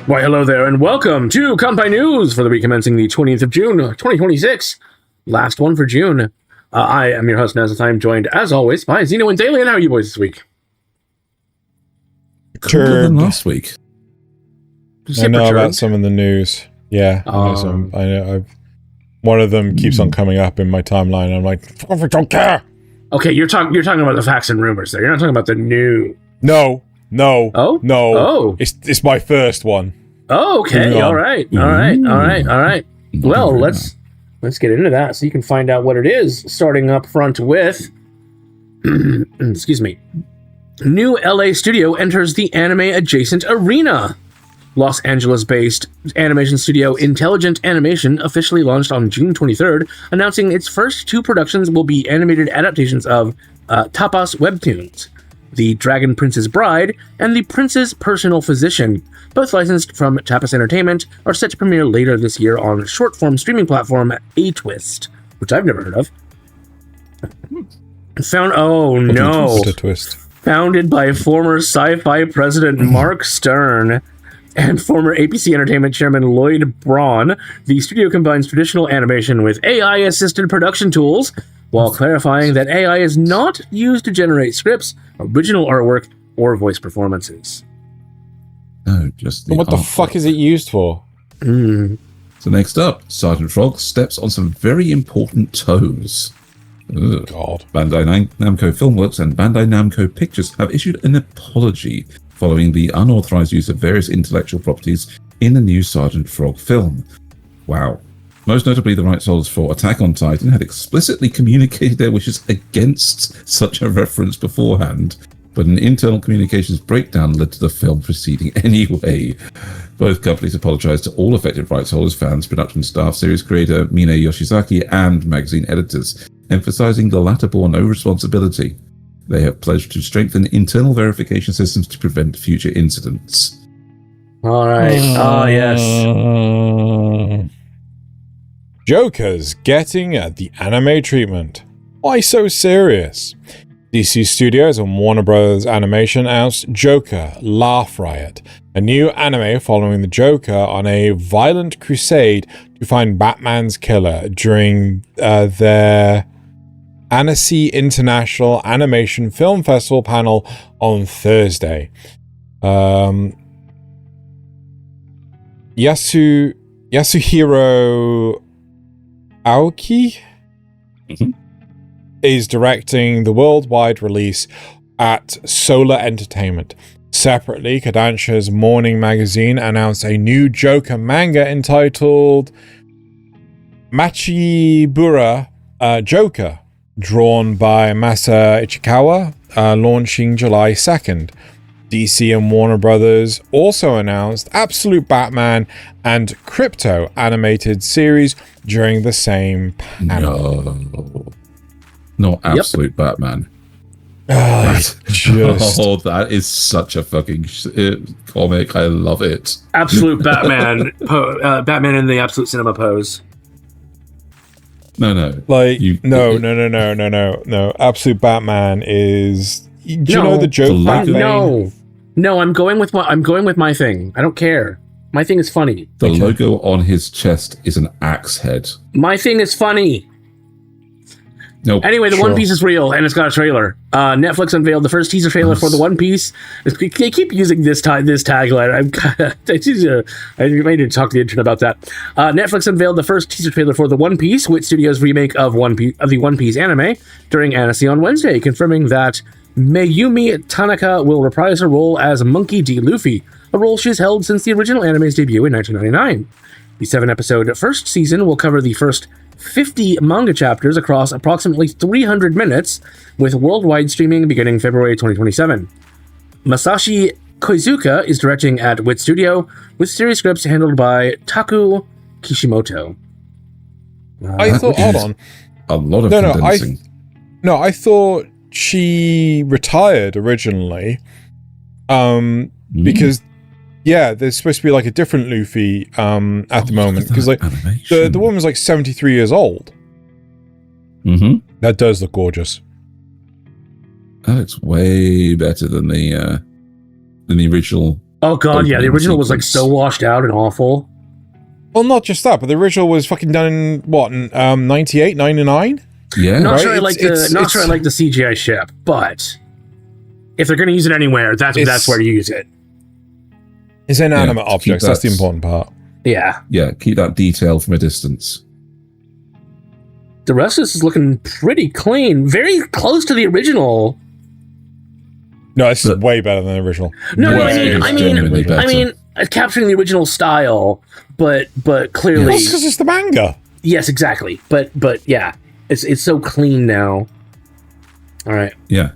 Why, hello there, and welcome to Kanpai News for the week commencing the 20th of June, 2026. Last one for June. I am your host, Nasuth. I am joined, as always, by Xeno and Thaylien. How are you boys this week? Cooler than last week. I know about some of the news. Yeah, I know. One of them keeps on coming up in my timeline. I'm like, I don't care. Okay, you're talking about the facts and rumors there. You're not talking about the new. No. Oh? No. Oh. It's my first one. Oh, okay. All right. Well, let's get into that so you can find out what it is. Starting up front with, excuse me, new LA studio enters the anime-adjacent arena. Los Angeles-based animation studio Intelligent Animation officially launched on June 23rd, announcing its first two productions will be animated adaptations of Tapas webtoons. The Dragon Prince's Bride and The Prince's Personal Physician, both licensed from Tapas Entertainment, are set to premiere later this year on short-form streaming platform A-Twist, which I've never heard of. Founded by former Sci-Fi president Mark Stern and former APC Entertainment chairman Lloyd Braun, the studio combines traditional animation with AI-assisted production tools, while clarifying that AI is not used to generate scripts, original artwork, or voice performances. No, just what the fuck is it used for? So next up, Sergeant Frog steps on some very important toes. Ugh. God. Bandai Namco Filmworks and Bandai Namco Pictures have issued an apology following the unauthorized use of various intellectual properties in the new Sergeant Frog film. Wow. Most notably, the rights holders for Attack on Titan had explicitly communicated their wishes against such a reference beforehand, but an internal communications breakdown led to the film proceeding anyway. Both companies apologized to all affected rights holders, fans, production staff, series creator Mine Yoshizaki, and magazine editors, emphasizing the latter bore no responsibility. They have pledged to strengthen internal verification systems to prevent future incidents. All right. Yes. Joker's getting the anime treatment. Why so serious? DC Studios and Warner Bros. Animation announced Joker: Laugh Riot, a new anime following the Joker on a violent crusade to find Batman's killer during their Annecy International Animation Film Festival panel on Thursday. Yasuhiro Aoki is directing the worldwide release at Solar Entertainment. Separately, Kodansha's Morning Magazine announced a new Joker manga entitled Machibura Joker, drawn by Masa Ichikawa, launching July 2nd. DC and Warner Brothers also announced Absolute Batman and Crypto animated series during the same panel. No, not Absolute Batman. That is such a fucking comic. I love it. Absolute Batman. Batman in the Absolute Cinema pose. No. No. Absolute Batman is. Do you know the joke? No. I'm going with my thing. I don't care. My thing is funny. The logo on his chest is an axe head. My thing is funny. Nope. Anyway, the One Piece is real, and it's got a trailer. Netflix unveiled the first teaser trailer for the One Piece. They keep using this tagline. I might need to talk to the intern about that. Netflix unveiled the first teaser trailer for the One Piece, Wit Studios' remake of the One Piece anime, during Annecy on Wednesday, confirming that Mayumi Tanaka will reprise her role as Monkey D. Luffy, a role she's held since the original anime's debut in 1999. The 7-episode first season will cover the first 50 manga chapters across approximately 300 minutes, with worldwide streaming beginning February 2027. Masashi Koizuka is directing at Wit Studio, with series scripts handled by Taku Kishimoto. I thought, hold on. A lot of condensing. I thought she retired originally, because there's supposed to be like a different Luffy at the moment, because like the woman's like 73 years old. That does look gorgeous. That looks way better than the original Oh god, yeah, the opening original was like sequence. so washed out and awful. Well, not just that, but the original was fucking done in what, 98, 99? Yeah. Not Right? sure I like the CGI ship, but if they're going to use it anywhere, that's where you use it. It's inanimate Yeah, objects. That's the important part. Yeah. Yeah, keep that detail from a distance. The rest of this is looking pretty clean, very close to the original. No, this is way better than the original. No, Genuinely better. I mean, capturing the original style, but clearly, That's because it's the manga. yes, exactly. But yeah, it's so clean now. All right. Yeah.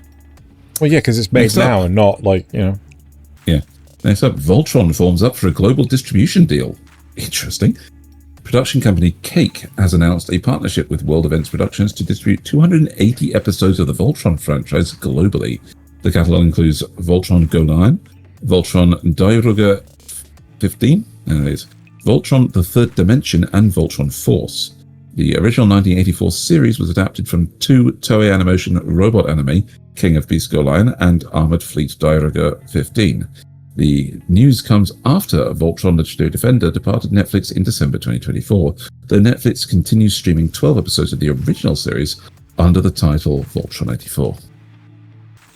Well, yeah, because it's made Next up. now and not like, Yeah. Next up, Voltron forms up for a global distribution deal. Interesting. Production company Cake has announced a partnership with World Events Productions to distribute 280 episodes of the Voltron franchise globally. The catalog includes Voltron Go Lion, Voltron Dairuga 15, Voltron The Third Dimension, and Voltron Force. The original 1984 series was adapted from two Toei Animation robot anime, King of Beasts Go Lion and Armored Fleet Dairuga 15. The news comes after Voltron Legendary Defender departed Netflix in December 2024, though Netflix continues streaming 12 episodes of the original series under the title Voltron 84.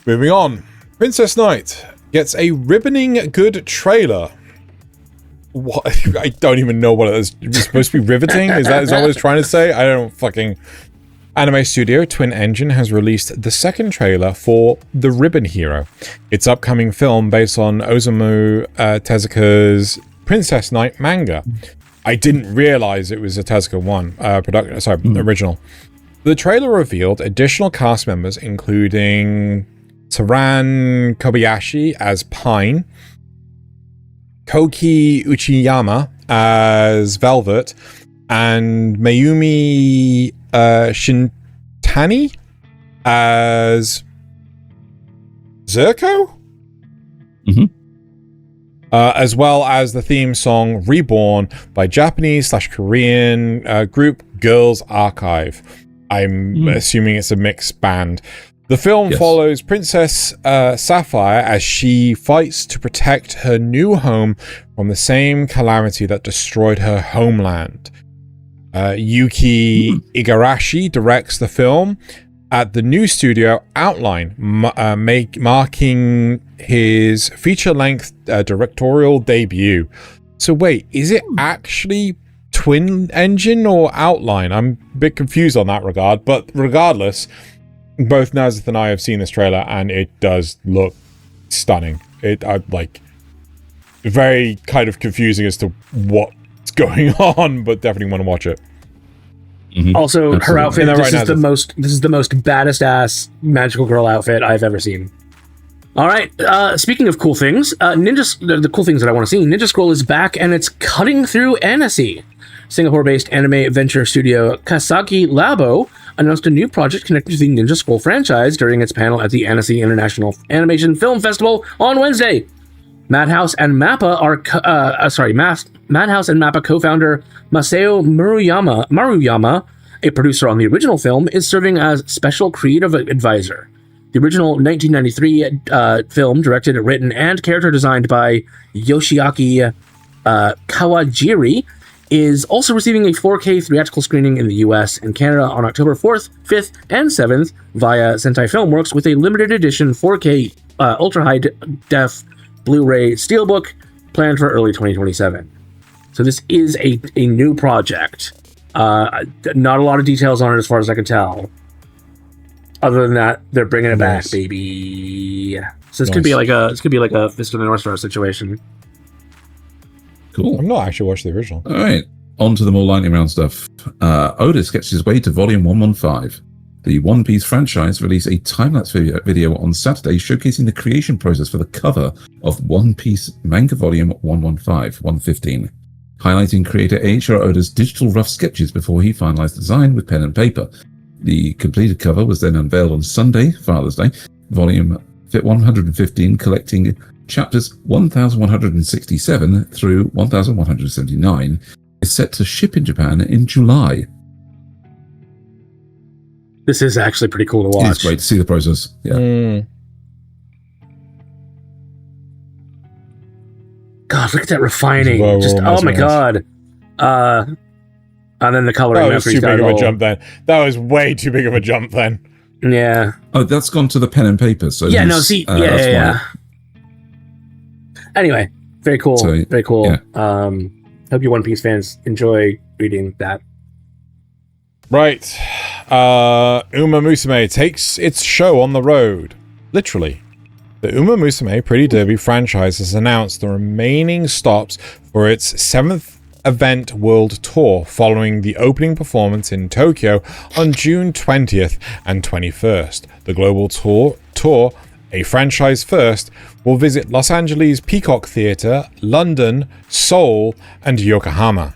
Moving on. Princess Knight gets a ribboning good trailer. What? I don't even know what it is. It's supposed to be riveting? Is that what it's trying to say? I don't fucking... Anime studio Twin Engine has released the second trailer for The Ribbon Hero, its upcoming film based on Osamu Tezuka's Princess Knight manga. I didn't realize it was a Tezuka original. The trailer revealed additional cast members, including Taran Kobayashi as Pine, Koki Uchiyama as Velvet, and Mayumi Shintani as Zerko? As well as the theme song Reborn by Japanese/Korean group Girls Archive. I'm assuming it's a mixed band. The film follows Princess Sapphire as she fights to protect her new home from the same calamity that destroyed her homeland. Yuki Igarashi directs the film at the new studio Outline, marking his feature-length directorial debut. So wait, is it actually Twin Engine or Outline? I'm a bit confused on that regard, but regardless, both Nasuth and I have seen this trailer and it does look stunning. Very kind of confusing as to what's going on, but definitely want to watch it. Also, Absolutely. her outfit, Right, this is the most baddest ass magical girl outfit I've ever seen. All right, speaking of cool things, the cool things that I want to see, Ninja Scroll is back and it's cutting through Annecy. Singapore-based anime venture studio Kasaki Labo announced a new project connected to the Ninja Scroll franchise during its panel at the Annecy International Animation Film Festival on Wednesday. Madhouse and MAPPA co-founder Masao Maruyama, a producer on the original film, is serving as special creative advisor. The original 1993 film, directed, written, and character designed by Yoshiaki Kawajiri, is also receiving a 4K theatrical screening in the US and Canada on October 4th, 5th, and 7th via Sentai Filmworks with a limited edition 4K ultra-high def Blu-ray Steelbook planned for early 2027. So this is a new project. Not a lot of details on it as far as I can tell. Other than that, they're bringing it back, baby. So this could be like a Fist of the North Star situation. Cool. I've not actually watched the original. All right, on to the more lightning round stuff. Oda Sketches His Way to Volume 115. The One Piece franchise released a time-lapse video on Saturday showcasing the creation process for the cover of One Piece Manga Volume 115, highlighting creator Eiichiro Oda's digital rough sketches before he finalized design with pen and paper. The completed cover was then unveiled on Sunday, Father's Day. Volume 115, collecting chapters 1167 through 1179, is set to ship in Japan in July. This is actually pretty cool to watch. It's great to see the process. Yeah. God, look at that refining. Well, Just oh my god. And then the coloring. That was too big of a jump then. That was way too big of a jump then. Yeah. Oh, that's gone to the pen and paper. So yeah, no, see, yeah. Anyway, very cool. So, very cool. yeah. Hope you One Piece fans enjoy reading that. Right. Uma Musume takes its show on the road. Literally. The Uma Musume Pretty Derby franchise has announced the remaining stops for its 7th event world tour following the opening performance in Tokyo on June 20th and 21st. The global tour, a franchise first, will visit Los Angeles Peacock Theatre, London, Seoul, and Yokohama.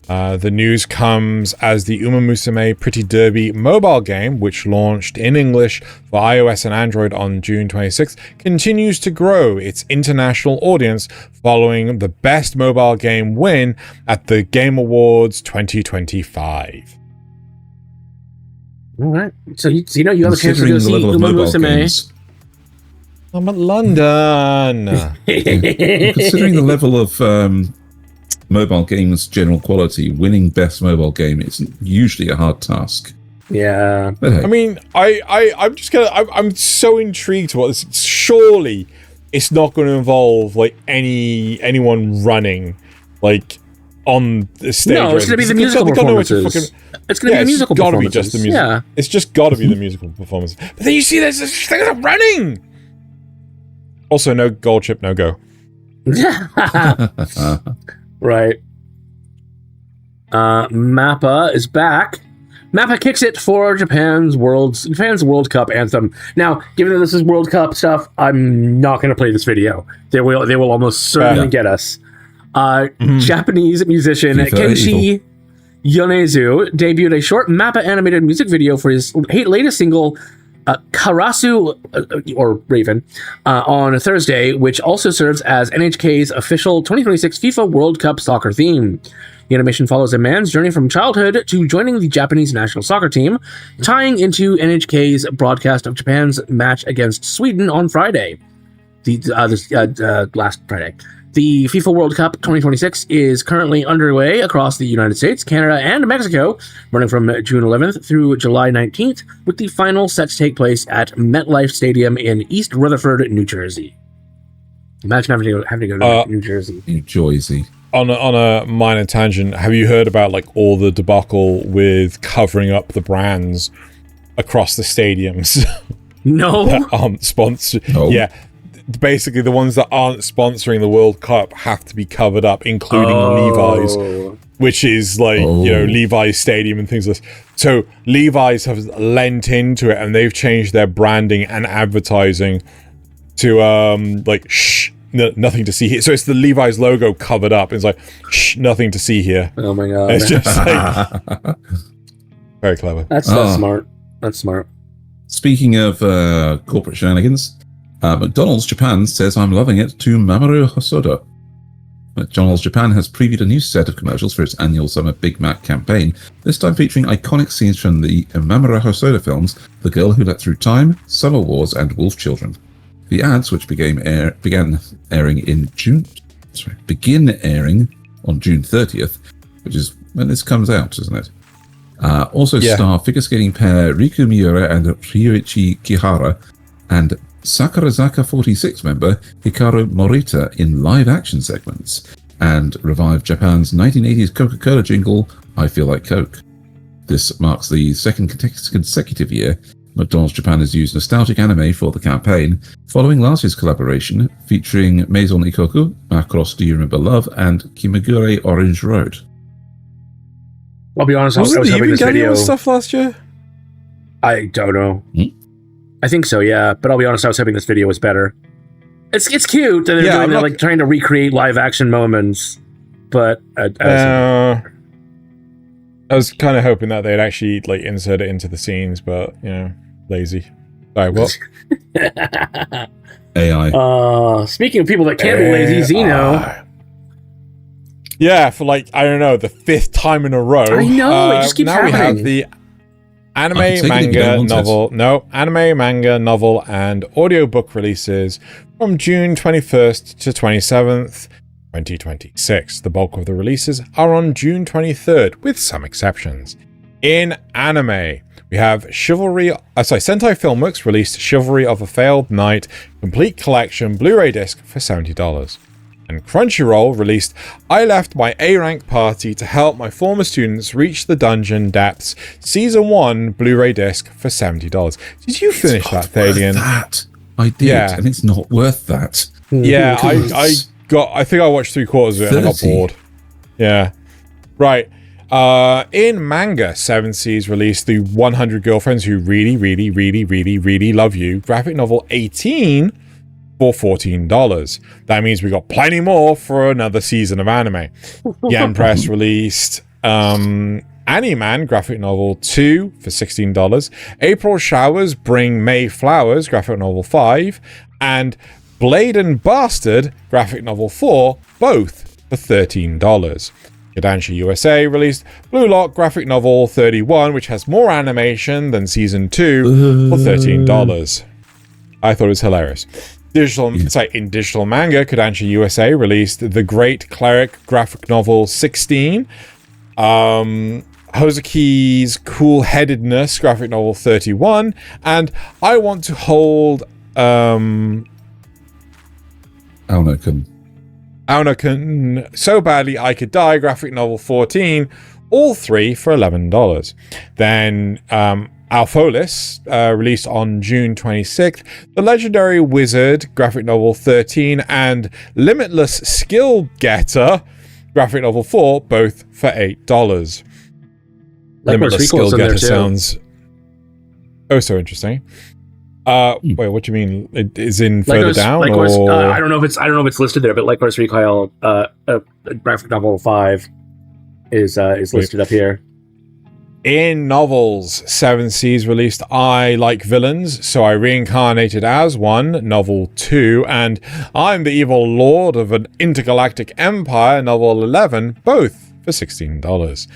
The news comes as the Uma Musume Pretty Derby mobile game, which launched in English for iOS and Android on June 26th, continues to grow its international audience following the Best Mobile Game win at the Game Awards 2025. All right. So you have a chance to go see Uma Musume. I'm at London. Considering the level of mobile games general quality, winning best mobile game isn't usually a hard task. Yeah. But hey. I mean, I'm so intrigued to what this. Surely it's not going to involve like anyone running like on the stage. No, it's going to be the musical performances. It's going to be the musical performances. Just the music. Yeah. It's just got to be the musical performance. But then you see there's things are running. Also, no gold chip, no go. Right. MAPPA is back. MAPPA kicks it for Japan's World Cup anthem. Now, given that this is World Cup stuff, I'm not going to play this video. They will almost certainly get us. Japanese musician Kenshi Yonezu debuted a short MAPPA animated music video for his latest single, Karasu, or Raven, on Thursday, which also serves as NHK's official 2026 FIFA World Cup soccer theme. The animation follows a man's journey from childhood to joining the Japanese national soccer team, tying into NHK's broadcast of Japan's match against Sweden on Friday, last Friday. The FIFA World Cup 2026 is currently underway across the United States, Canada, and Mexico, running from June 11th through July 19th, with the final set to take place at MetLife Stadium in East Rutherford, New Jersey. Imagine having to go to New Jersey. New Jersey. On a minor tangent, have you heard about like all the debacle with covering up the brands across the stadiums? No. That aren't sponsored. No. Yeah. Basically, the ones that aren't sponsoring the World Cup have to be covered up, including Levi's, which is like, Levi's Stadium and things like this. So Levi's have lent into it and they've changed their branding and advertising to nothing to see here. So it's the Levi's logo covered up. It's like, nothing to see here. Oh my god. It's just like very clever. That's smart. That's smart. Speaking of corporate shenanigans, McDonald's Japan says I'm loving it to Mamoru Hosoda. McDonald's Japan has previewed a new set of commercials for its annual Summer Big Mac campaign, this time featuring iconic scenes from the Mamoru Hosoda films The Girl Who Let Through Time, Summer Wars, and Wolf Children. The ads, which begin airing on June 30th, which is when this comes out, isn't it? Also star figure skating pair Riku Miura and Ryuichi Kihara, and Sakurazaka 46 member Hikaru Morita in live-action segments, and revive Japan's 1980s Coca-Cola jingle, I Feel Like Coke. This marks the second consecutive year McDonald's Japan has used nostalgic anime for the campaign, following last year's collaboration featuring Maison Ikoku, Macross Do You Remember Love, and Kimagure Orange Road. I'll be honest, I was hoping this video stuff last year. I don't know. I think so, yeah. But I'll be honest, I was hoping this video was better. It's cute that they're doing like trying to recreate live action moments, but I was kind of hoping that they'd actually like insert it into the scenes, but lazy. Sorry, what? AI. Speaking of people that can be lazy, Xeno. Yeah, for like I don't know the 5th time in a row. I know it just keeps happening. Now we have the anime, manga, novel, and audiobook releases from June 21st to 27th. 2026. The bulk of the releases are on June 23rd, with some exceptions. In anime, we have Sentai Filmworks released Chivalry of a Failed Knight Complete Collection Blu-ray disc for $70. And Crunchyroll released I Left My A-Rank Party to Help My Former Students Reach the Dungeon Depths Season 1 Blu-ray disc for $70. Did you finish that, Thaylien? That I did, and it's not worth that. Yeah, I think I watched 3/4 of it and I got bored. Yeah. Right. In manga, Seven Seas released the 100 Girlfriends Who Really, Really, Really, Really, Really Love You graphic novel 18 for $14. That means we got plenty more for another season of anime. Yen Press released Animan graphic novel 2 for $16. April Showers Bring May Flowers graphic novel 5. And Blade and Bastard graphic novel 4, both for $13. Kodansha USA released Blue Lock graphic novel 31, which has more animation than season 2 for $13. I thought it was hilarious. In digital manga, Kodansha USA released The Great Cleric graphic novel 16. Hozuki's Cool Headedness graphic novel 31. And I Want to Hold Aonokun So Badly I Could Die graphic novel 14, all three for $11. Then Alpholis released on June 26th, The Legendary Wizard graphic novel 13 and Limitless Skill Getter graphic novel 4, both for $8. Limitless Skill Getter sounds so interesting. Wait, what do you mean? It is in further down? Or? I don't know if it's listed there, but Light Course Recoil graphic novel 5 is listed up here. In novels, Seven Seas released I Like Villains, So I Reincarnated as One, novel 2, and I'm the Evil Lord of an Intergalactic Empire, novel 11, both for $16.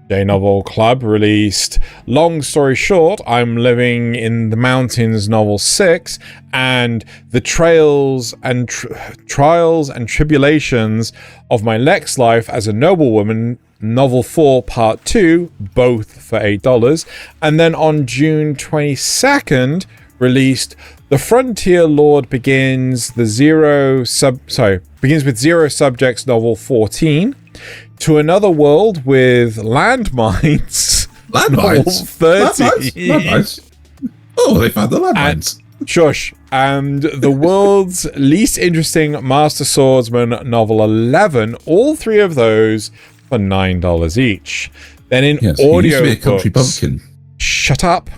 J-Novel Club released Long Story Short, I'm Living in the Mountains, novel 6, and The Trials and Tribulations of My Next Life as a Noblewoman, novel 4, part 2, both for $8. And then on June 22nd, released The Frontier Lord Begins with Zero Subjects, novel 14. To Another World with Landmines. Landmines? 30. Landmines? Oh, they found the landmines. Shush. And The World's Least Interesting Master Swordsman, novel 11. All three of those for $9 each. Then in audio books, Country Bumpkin. Shut up.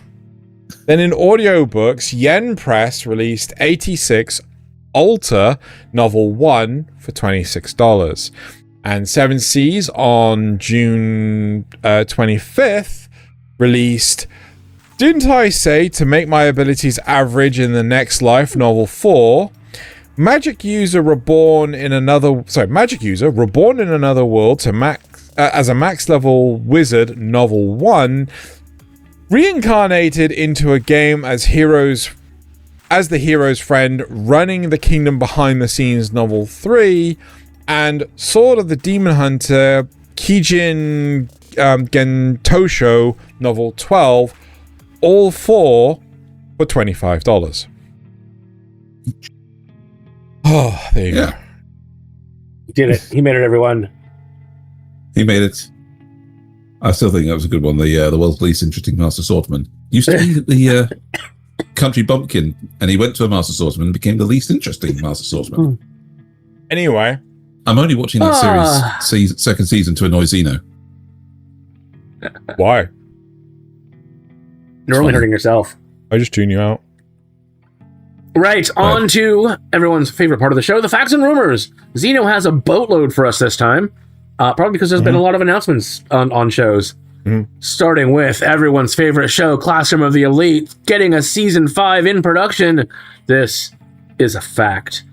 Then in audiobooks, Yen Press released 86 Alter, novel 1 for $26. And Seven Seas on June 25th released Didn't I Say to Make My Abilities Average in the Next Life, novel 4. Magic User Reborn in Another World to as a max level wizard, novel 1. Reincarnated into a game as the hero's friend, Running the Kingdom Behind the Scenes, novel 3. And Sword of the Demon Hunter, Kijin Gentosho, novel 12, all four for $25. Oh, there you go. He did it. He made it, everyone. He made it. I still think that was a good one. The world's least interesting Master Swordsman. Used to be the Country Bumpkin, and he went to a Master Swordsman and became the least interesting Master Swordsman. Anyway. I'm only watching that series, second season, to annoy Xeno. Why? You're only hurting yourself. I just tune you out. Right, on to everyone's favorite part of the show, the facts and rumors. Xeno has a boatload for us this time, probably because there's been a lot of announcements on shows. Starting with everyone's favorite show, Classroom of the Elite, getting a season 5 in production. This is a fact.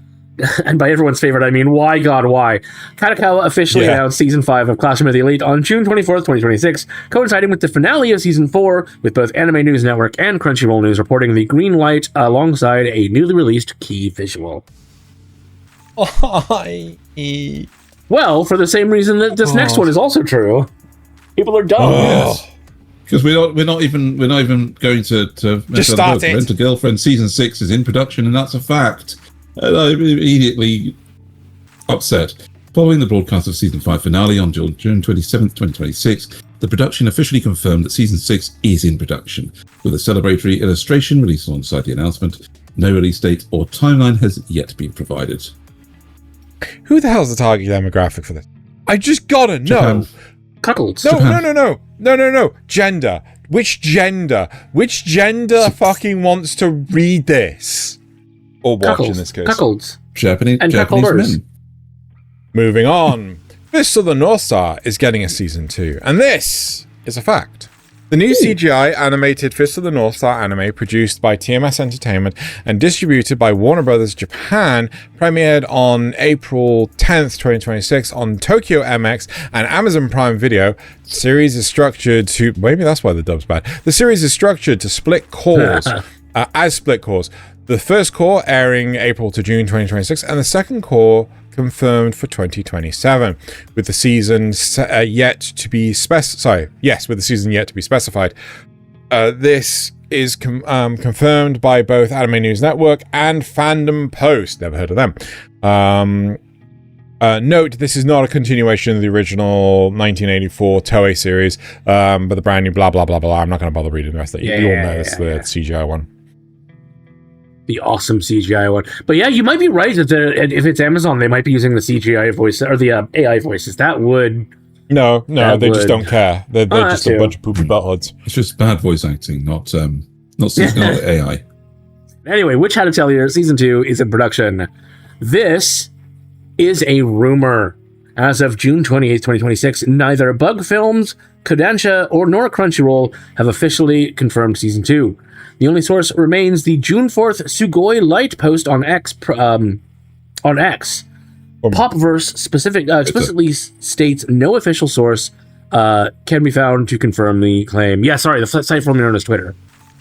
And by everyone's favorite, I mean, why, God, why? Kadokawa officially announced Season 5 of Classroom of the Elite on June 24th, 2026, coinciding with the finale of Season 4, with both Anime News Network and Crunchyroll News reporting the green light alongside a newly released key visual. Well, for the same reason that this next one is also true. People are dumb. Yes. Because we're not even going to just start it. Rent a Girlfriend season 6 is in production, and that's a fact. And I'm immediately upset. Following the broadcast of season 5 finale on June 27th, 2026, the production officially confirmed that season 6 is in production, with a celebratory illustration released alongside the announcement. No release date or timeline has yet been provided. Who the hell's the target demographic for this? I just gotta know. Japan. Cuckolds. No. Gender. Which gender fucking wants to read this? Or watch in this case. Cuckolds. Japanese cuckolders. men. Moving on. Fist of the North Star is getting a season 2, and this is a fact. The new CGI animated Fist of the North Star anime, produced by TMS Entertainment and distributed by Warner Bros. Japan, premiered on April 10th, 2026 on Tokyo MX and Amazon Prime Video. The series is structured to... Maybe that's why the dub's bad. The series is structured to split cores, as split cores. The first core airing April to June 2026, and the second core confirmed for 2027, with the season yet to be specified. This is confirmed by both Anime News Network and Fandom Post. Never heard of them. Note, this is not a continuation of the original 1984 Toei series, but the brand new blah blah blah blah. I'm not going to bother reading the rest of it. You all know it's the CGI one. The awesome CGI one. But yeah, you might be right that if it's Amazon, they might be using the CGI voice or the AI voices. That would... No, they just don't care. They're just a bunch of poopy buttheads. It's just bad voice acting, not CGI AI. Anyway, Witch Hat Atelier Season 2 is in production. This is a rumor. As of June 28th, 2026, neither Bug Films, Kodansha, nor Crunchyroll have officially confirmed Season 2. The only source remains the June 4th Sugoi Light post on X. Popverse explicitly states no official source can be found to confirm the claim. Yeah, sorry, the site formerly known as Twitter.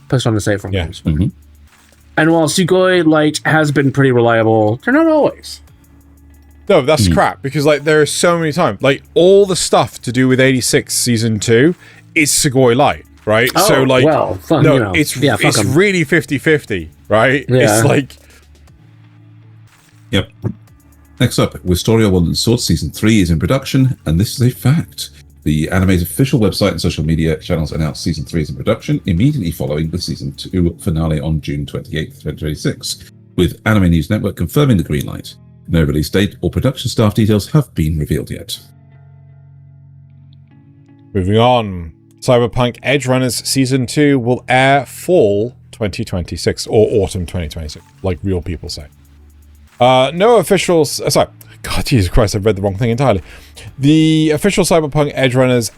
Post on the site formerly known as Twitter. Mm-hmm. And while Sugoi Light has been pretty reliable, they're not always. No, that's crap, because there are so many times. All the stuff to do with 86 Season 2 is Sugoi Light. Right? Oh, so, well, fun, no, it's really 50-50, right? Yeah. It's Yep. Next up, Wistoria Wand and Sword Season 3 is in production, and this is a fact. The anime's official website and social media channels announced Season 3 is in production immediately following the Season 2 finale on June 28th, 2026, with Anime News Network confirming the green light. No release date or production staff details have been revealed yet. Moving on. Cyberpunk Edge Runners Season 2 will air fall 2026 or autumn 2026, like real people say. No official... sorry. God, Jesus Christ, I've read the wrong thing entirely. The official Cyberpunk Edge Runners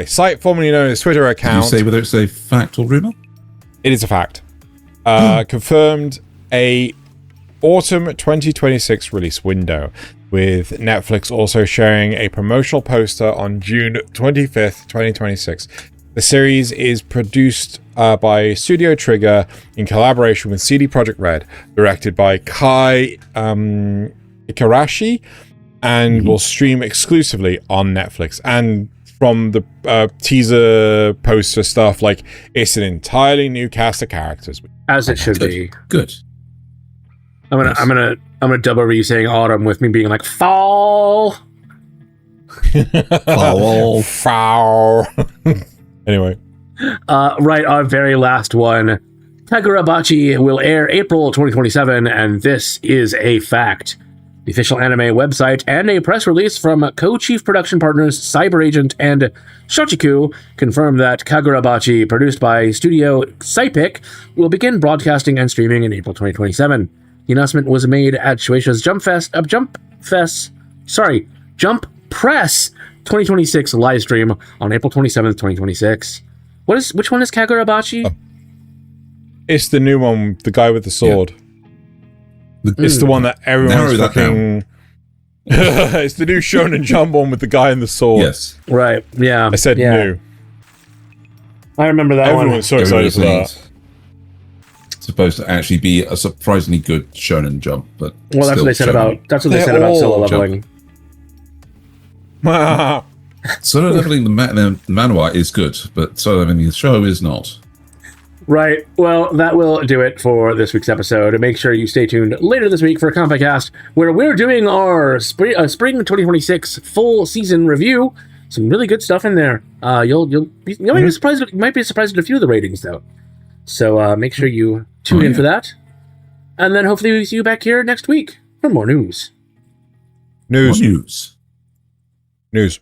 site formerly known as Twitter account... Can you say whether it's a fact or rumor? It is a fact. Confirmed a autumn 2026 release window, with Netflix also sharing a promotional poster on June 25th, 2026. The series is produced by Studio Trigger in collaboration with CD Projekt Red, directed by Kai Ikarashi, and will stream exclusively on Netflix. And from the teaser poster stuff, it's an entirely new cast of characters. As it should be. Good. I'm gonna double read saying autumn with me being like fall. Foul. Anyway. Right, our very last one. Kagurabachi will air April 2027, and this is a fact. The official anime website and a press release from co-chief production partners Cyber Agent and Shochiku confirm that Kagurabachi, produced by Studio Cypic, will begin broadcasting and streaming in April 2027. The announcement was made at Shueisha's Jump Press 2026 live stream on April 27th, 2026. Which one is Kagurabachi? It's the new one, the guy with the sword. Yeah. It's the one that everyone's fucking... It's the new Shonen Jump one with the guy and the sword. Yes. Right, yeah. I said new. I remember that one. Everyone's so excited for that. Supposed to actually be a surprisingly good Shonen Jump, but that's what they said about Solo Leveling. Solo leveling the manhwa is good, but solo leveling the show is not. Right. Well, that will do it for this week's episode. And make sure you stay tuned later this week for Kanpai Cast, where we're doing our spring 2026 full season review. Some really good stuff in there. You might be surprised. You might be surprised at a few of the ratings, though. So make sure you tune in for that. And then hopefully we see you back here next week for more news. News. News.